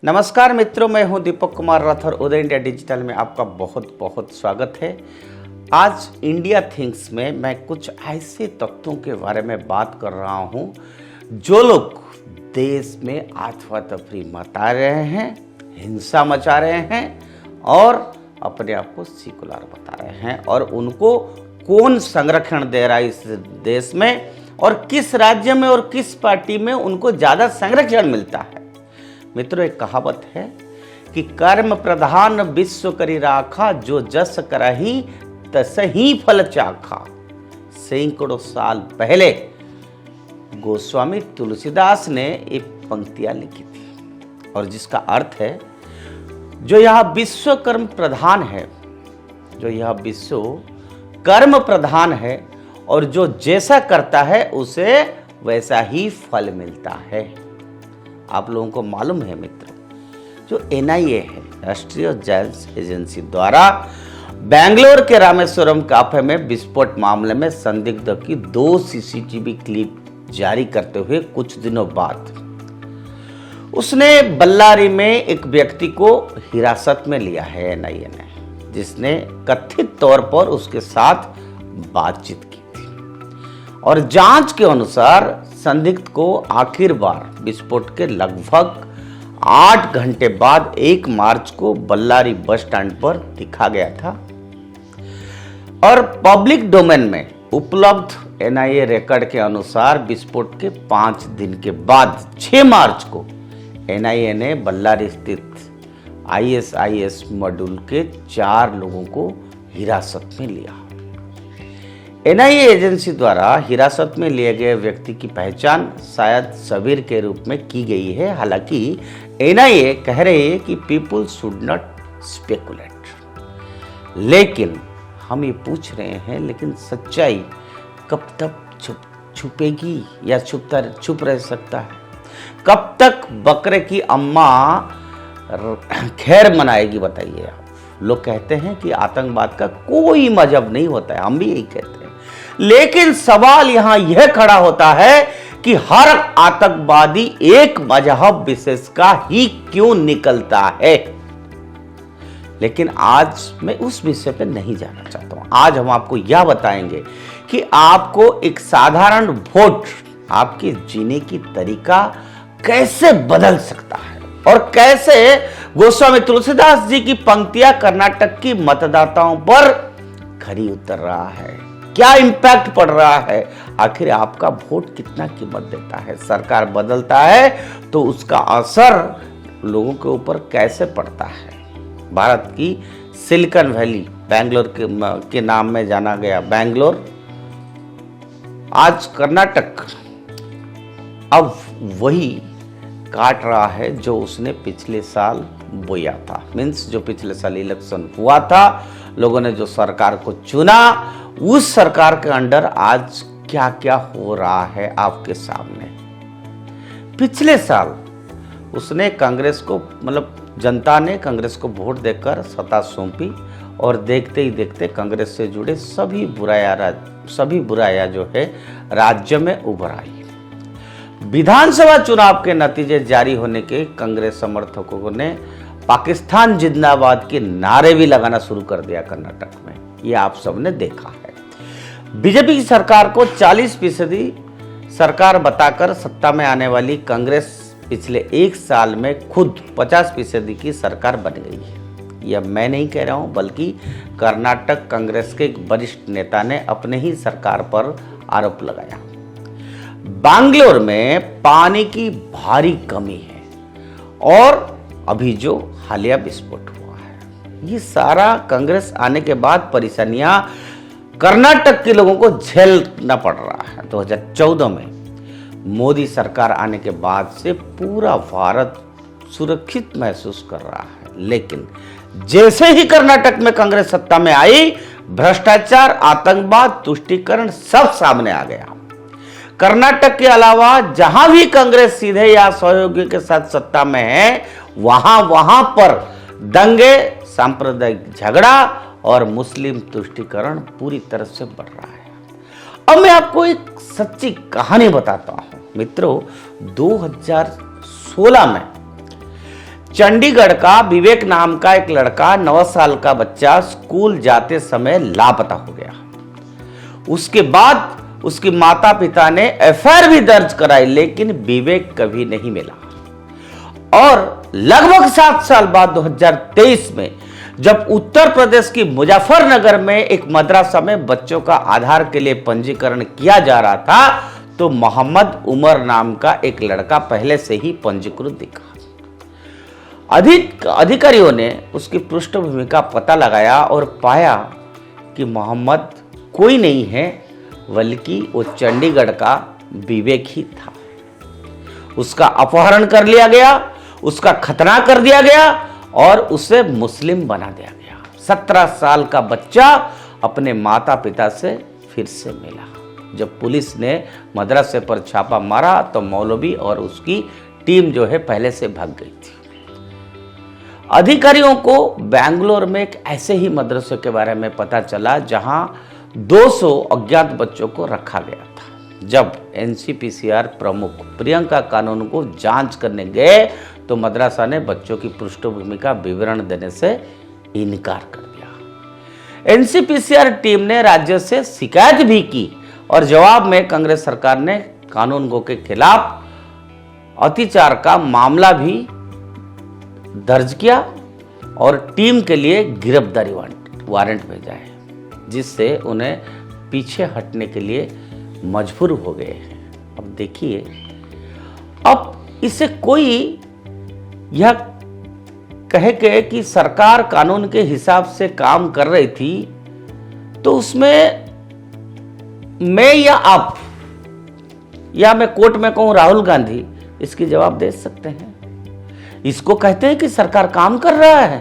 नमस्कार मित्रों, मैं हूं दीपक कुमार राठौर। उदय इंडिया डिजिटल में आपका बहुत बहुत स्वागत है। आज इंडिया थिंग्स में मैं कुछ ऐसे तत्वों के बारे में बात कर रहा हूं जो लोग देश में अफरा-तफरी मचा रहे हैं, हिंसा मचा रहे हैं और अपने आप को सेकुलर बता रहे हैं, और उनको कौन संरक्षण दे रहा है इस देश में, और किस राज्य में और किस पार्टी में उनको ज़्यादा संरक्षण मिलता है। मित्रों, एक कहावत है कि कर्म प्रधान विश्व करी राखा, जो जस करही तसही फल चाखा। सैकड़ों साल पहले गोस्वामी तुलसीदास ने एक पंक्तियां लिखी थी, और जिसका अर्थ है जो यह विश्व कर्म प्रधान है, जो यह विश्व कर्म प्रधान है, और जो जैसा करता है उसे वैसा ही फल मिलता है। आप लोगों को मालूम है मित्रों, जो NIA है, राष्ट्रीय जांच एजेंसी द्वारा बेंगलोर के रामेश्वरम कैफे में विस्फोट मामले में संदिग्ध की 2 CCTV क्लिप जारी करते हुए कुछ दिनों बाद उसने बल्लारी में एक व्यक्ति को हिरासत में लिया है NIA ने, जिसने कथित तौर पर उसके साथ बातचीत की थी। और जांच के अनुसार संदिग्ध को आखिर बार विस्फोट के लगभग 8 घंटे बाद 1 मार्च को बल्लारी बस स्टैंड पर दिखा गया था, और पब्लिक डोमेन में उपलब्ध NIA रिकॉर्ड के अनुसार विस्फोट के 5 दिन के बाद 6 मार्च को NIA ने बल्लारी स्थित ISIS मॉड्यूल के 4 लोगों को हिरासत में लिया। NIA एजेंसी द्वारा हिरासत में लिए गए व्यक्ति की पहचान शायद सबीर के रूप में की गई है। हालांकि NIA कह रही है कि पीपुल शुड नॉट स्पेकुलेट, लेकिन हम ये पूछ रहे हैं, लेकिन सच्चाई कब तक छुपेगी या छुप रह सकता है? कब तक बकरे की अम्मा खैर मनाएगी, बताइए आप। लोग कहते हैं कि आतंकवाद का कोई मजहब नहीं होता है, हम भी यही कहते हैं, लेकिन सवाल यहां यह खड़ा होता है कि हर आतंकवादी एक मजहब विशेष का ही क्यों निकलता है। लेकिन आज मैं उस विषय पर नहीं जाना चाहता हूं। आज हम आपको यह बताएंगे कि आपको एक साधारण वोट आपके जीने की तरीका कैसे बदल सकता है, और कैसे गोस्वामी तुलसीदास जी की पंक्तियां कर्नाटक की मतदाताओं पर खरी उतर रहा है, क्या इंपैक्ट पड़ रहा है, आखिर आपका वोट कितना कीमत देता है। सरकार बदलता है तो उसका असर लोगों के ऊपर कैसे पड़ता है। भारत की सिलिकॉन वैली, बेंगलोर के नाम में जाना गया बेंगलोर, आज कर्नाटक अब वही काट रहा है जो उसने पिछले साल बोया था। मीन्स जो पिछले साल इलेक्शन हुआ था, लोगों ने जो सरकार को चुना, उस सरकार के अंडर आज क्या क्या हो रहा है आपके सामने। पिछले साल उसने कांग्रेस को, मतलब जनता ने कांग्रेस को वोट देकर सत्ता सौंपी, और देखते ही देखते कांग्रेस से जुड़े सभी बुराइयां जो है राज्य में उभर आई। विधानसभा चुनाव के नतीजे जारी होने के कांग्रेस समर्थकों ने पाकिस्तान जिंदाबाद के नारे भी लगाना शुरू कर दिया कर्नाटक में। ये आप सबने देखा है। बीजेपी की सरकार को 40% सरकार बताकर सत्ता में आने वाली कांग्रेस पिछले 1 साल में खुद 50% की सरकार बन गई है। यह मैं नहीं कह रहा हूं, बल्कि कर्नाटक कांग्रेस के एक वरिष्ठ नेता ने अपने ही सरकार पर आरोप लगाया। बेंगलोर में पानी की भारी कमी है, और अभी जो हालिया विस्फोट हुआ है, ये सारा कांग्रेस आने के बाद परेशानियां कर्नाटक के लोगों को झेलना पड़ रहा है। 2014 में मोदी सरकार आने के बाद से पूरा भारत सुरक्षित महसूस कर रहा है, लेकिन जैसे ही कर्नाटक में कांग्रेस सत्ता में आई, भ्रष्टाचार, आतंकवाद, तुष्टीकरण सब सामने आ गया। कर्नाटक के अलावा जहां भी कांग्रेस सीधे या सहयोगी के साथ सत्ता में है, वहां पर दंगे, सांप्रदायिक झगड़ा और मुस्लिम तुष्टीकरण पूरी तरह से बढ़ रहा है। अब मैं आपको एक सच्ची कहानी बताता हूं। मित्रों, 2016 में चंडीगढ़ का विवेक नाम का एक लड़का 9 साल का बच्चा स्कूल जाते समय लापता हो गया। उसके बाद उसके माता पिता ने एफआईआर भी दर्ज कराई, लेकिन विवेक कभी नहीं मिला। और लगभग 7 साल बाद 2023 में जब उत्तर प्रदेश की मुजफ्फरनगर में एक मदरसा में बच्चों का आधार के लिए पंजीकरण किया जा रहा था, तो मोहम्मद उमर नाम का एक लड़का पहले से ही पंजीकृत दिखा। अधिकारियों ने उसकी पृष्ठभूमि का पता लगाया और पाया कि मोहम्मद कोई नहीं है, बल्कि वो चंडीगढ़ का विवेक ही था। उसका अपहरण कर लिया गया, उसका खतना कर दिया गया और उसे मुस्लिम बना दिया गया। 17 साल का बच्चा अपने माता पिता से फिर से मिला। जब पुलिस ने मदरसे पर छापा मारा तो मौलवी और उसकी टीम जो है पहले से भाग गई थी। अधिकारियों को बेंगलोर में एक ऐसे ही मदरसे के बारे में पता चला जहां 200 अज्ञात बच्चों को रखा गया था। जब एनसीपीसीआर प्रमुख प्रियंका कानून को जांच करने गए तो मदरसा ने बच्चों की पृष्ठभूमि का विवरण देने से इनकार कर दिया। एनसीपीसीआर टीम ने राज्य से शिकायत भी की और जवाब में कांग्रेस सरकार ने कानून गो के खिलाफ अत्याचार का मामला भी दर्ज किया और टीम के लिए गिरफ्तारी वारंट भेजा है, जिससे उन्हें पीछे हटने के लिए मजबूर हो गए हैं। अब देखिए, अब इसे कोई यह कहे के कि सरकार कानून के हिसाब से काम कर रही थी, तो उसमें मैं या आप या मैं कोर्ट में कहूं राहुल गांधी इसकी जवाब दे सकते हैं। इसको कहते हैं कि सरकार काम कर रहा है।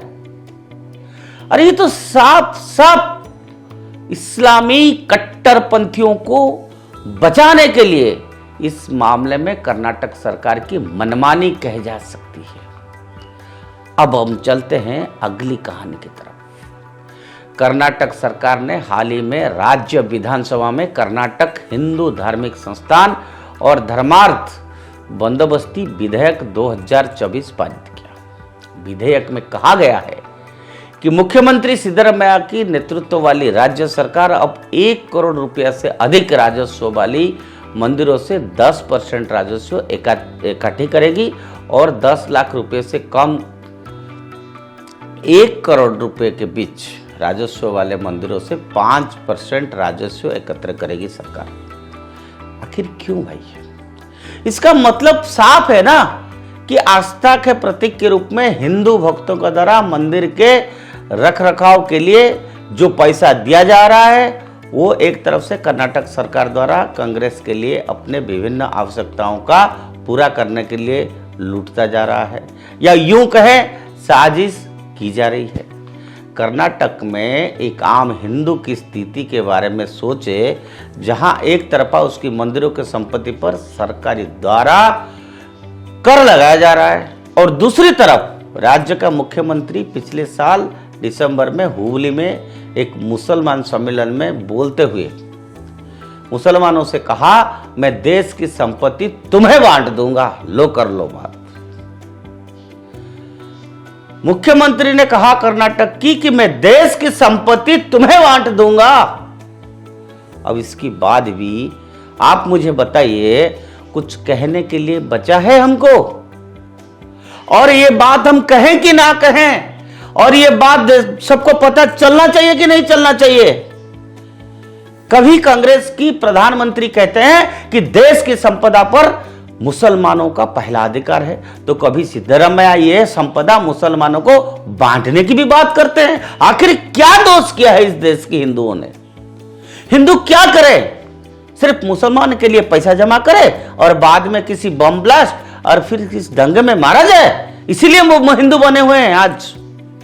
अरे ये तो साफ साफ इस्लामी कट्टरपंथियों को बचाने के लिए इस मामले में कर्नाटक सरकार की मनमानी कही जा सकती है। अब हम चलते हैं अगली कहानी की तरफ। कर्नाटक सरकार ने हाल ही में राज्य विधानसभा में कर्नाटक हिंदू धार्मिक संस्थान और धर्मार्थ बंदोबस्ती विधेयक 2024 पारित किया। विधेयक में कहा गया है कि मुख्यमंत्री सिद्धरामैया की नेतृत्व वाली राज्य सरकार अब 1 करोड़ रुपया से अधिक राजस्व वाली मंदिरों से 10% राजस्व इकट्ठी करेगी और 10 लाख रुपए से कम 1 करोड़ रुपए के बीच राजस्व वाले मंदिरों से 5% राजस्व एकत्र करेगी सरकार। आखिर क्यों भाई? इसका मतलब साफ है ना कि आस्था के प्रतीक के रूप में हिंदू भक्तों के द्वारा मंदिर के रखरखाव के लिए जो पैसा दिया जा रहा है, वो एक तरफ से कर्नाटक सरकार द्वारा कांग्रेस के लिए अपने विभिन्न आवश्यकताओं का पूरा करने के लिए लूटता जा रहा है, या यूं कहे साजिश की जा रही है। कर्नाटक में एक आम हिंदू की स्थिति के बारे में सोचे, जहां एक तरफा उसकी मंदिरों के संपत्ति पर सरकारी द्वारा कर लगाया जा रहा है और दूसरी तरफ राज्य का मुख्यमंत्री पिछले साल दिसंबर में हुबली में एक मुसलमान सम्मेलन में बोलते हुए मुसलमानों से कहा, मैं देश की संपत्ति तुम्हें बांट दूंगा, लो कर लो बात। मुख्यमंत्री ने कहा कर्नाटक की कि मैं देश की संपत्ति तुम्हें बांट दूंगा। अब इसके बाद भी आप मुझे बताइए, कुछ कहने के लिए बचा है हमको? और ये बात हम कहें कि ना कहें? और ये बात सबको पता चलना चाहिए कि नहीं चलना चाहिए? कभी कांग्रेस की प्रधानमंत्री कहते हैं कि देश की संपदा पर मुसलमानों का पहला अधिकार है, तो कभी सिद्धरामैया ये संपदा मुसलमानों को बांटने की भी बात करते हैं। आखिर क्या दोष किया है इस देश के हिंदुओं ने? हिंदू क्या करे? सिर्फ मुसलमान के लिए पैसा जमा करे और बाद में किसी बम ब्लास्ट और फिर किस दंगे में मारा जाए, इसीलिए वो हिंदू बने हुए हैं आज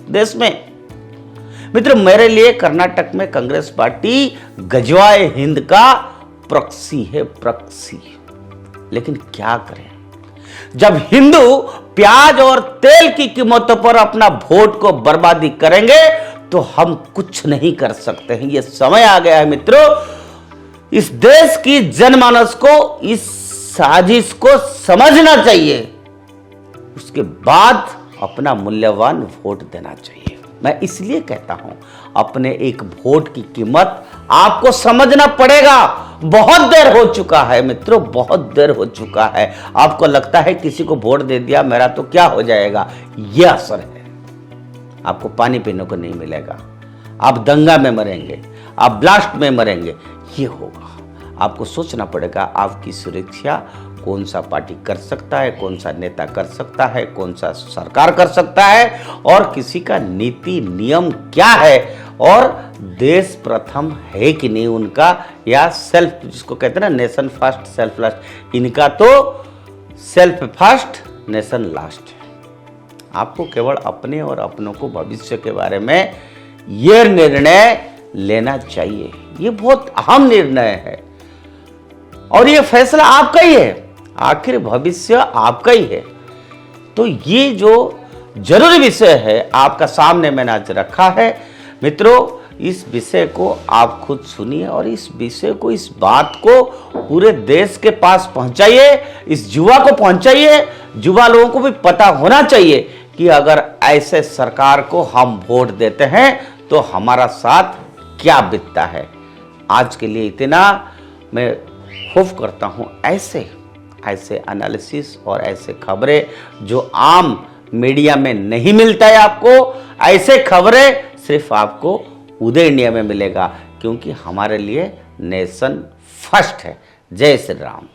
देश में। मित्र, मेरे लिए कर्नाटक में कांग्रेस पार्टी गजवाए हिंद का प्रॉक्सी है, प्रॉक्सी। लेकिन क्या करें, जब हिंदू प्याज और तेल की कीमतों पर अपना वोट को बर्बादी करेंगे तो हम कुछ नहीं कर सकते हैं। यह समय आ गया है मित्रों, इस देश की जनमानस को इस साजिश को समझना चाहिए, उसके बाद अपना मूल्यवान वोट देना चाहिए। मैं इसलिए कहता हूं, अपने एक वोट की कीमत आपको समझना पड़ेगा। बहुत देर हो चुका है मित्रों, बहुत देर हो चुका है। आपको लगता है किसी को वोट दे दिया मेरा तो क्या हो जाएगा, यह असर है। आपको पानी पीने को नहीं मिलेगा, आप दंगा में मरेंगे, आप ब्लास्ट में मरेंगे, ये होगा। आपको सोचना पड़ेगा आपकी सुरक्षा कौन सा पार्टी कर सकता है, कौन सा नेता कर सकता है, कौन सा सरकार कर सकता है, और किसी का नीति नियम क्या है, और देश प्रथम है कि नहीं उनका, या सेल्फ, जिसको कहते हैं ना नेशन फर्स्ट सेल्फ लास्ट, इनका तो सेल्फ फर्स्ट नेशन लास्ट है। आपको केवल अपने और अपनों को भविष्य के बारे में यह निर्णय लेना चाहिए। ये बहुत अहम निर्णय है और ये फैसला आपका ही है। आखिर भविष्य आपका ही है। तो ये जो जरूरी विषय है आपका सामने मैंने आज रखा है मित्रों, इस विषय को आप खुद सुनिए और इस विषय को, इस बात को पूरे देश के पास पहुंचाइए, इस युवा को पहुंचाइए। युवा लोगों को भी पता होना चाहिए कि अगर ऐसे सरकार को हम वोट देते हैं तो हमारा साथ क्या बीतता है। आज के लिए इतना। मैं होप करता हूं ऐसे एनालिसिस और ऐसे खबरें जो आम मीडिया में नहीं मिलता है आपको, ऐसे खबरें सिर्फ आपको उदय इंडिया में मिलेगा, क्योंकि हमारे लिए नेशन फर्स्ट है। जय श्री राम।